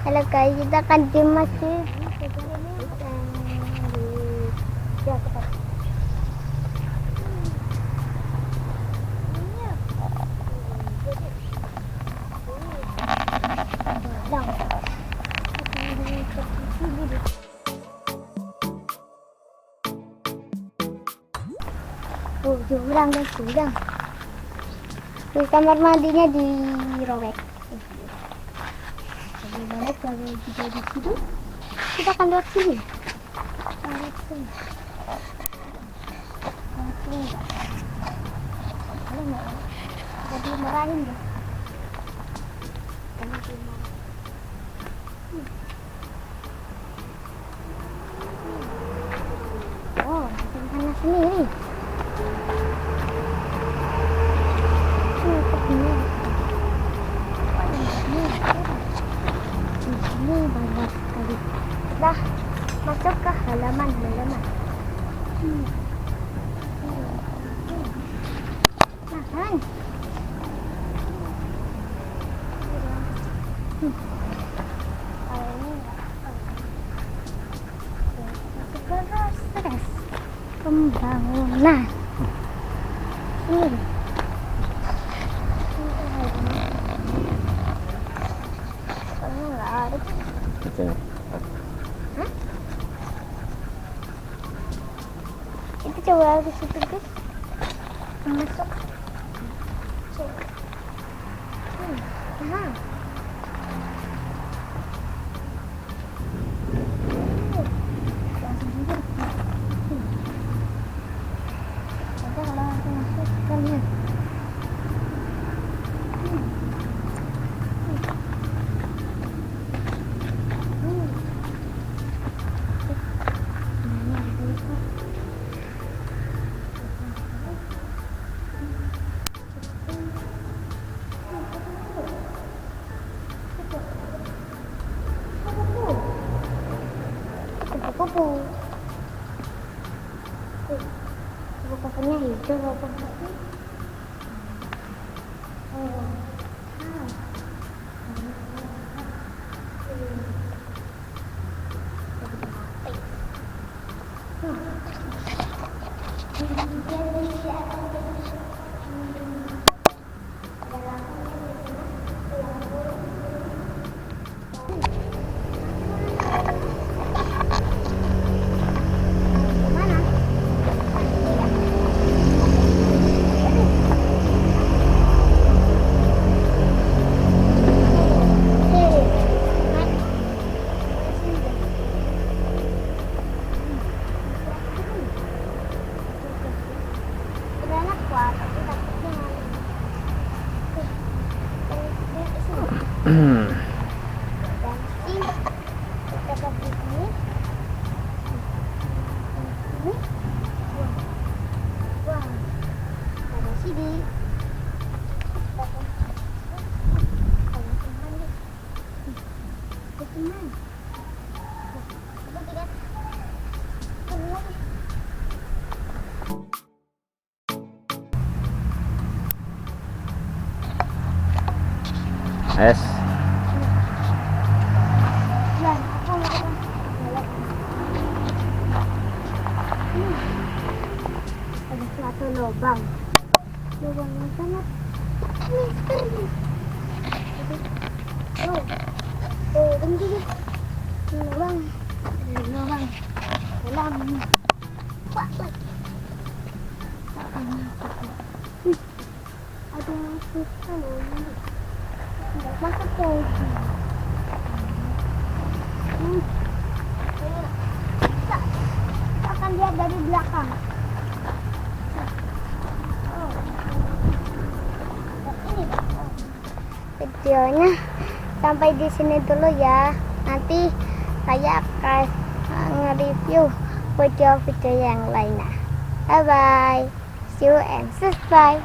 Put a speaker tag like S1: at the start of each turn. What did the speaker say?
S1: Halo guys, kita akan di masjid. Jurang guys, jurang. Di kamar mandinya dirobek. Bagaimana kalau juga di situ? Kita akan lewat sini. Lewat sini. Lewat sini. Kalau nggak, jadi marahin deh. Oh, panas sendiri. Banyak sekali. Dah masuk ke halaman. Nah kan. Kalau ini masuk ke proses pembangunan. Ini. Kalau nggak ada. Hah? Itu coba ke situ guys. Masuk. Coba. Nah. Langsung juga. Ada kalau langsung masuk kalian. Kupu-kupu. Kupu-kupunya hijau apa putih? Oh.
S2: Es.
S1: Ada suatu lubang yang sangat misteri. Berhenti deh. Lubang dalam. Wah. Ada kita loh. Masuk ke kita akan lihat dari belakang. Ini videonya sampai di sini dulu ya. Nanti saya akan nge-review video-video yang lainnya. Bye bye, see you and subscribe.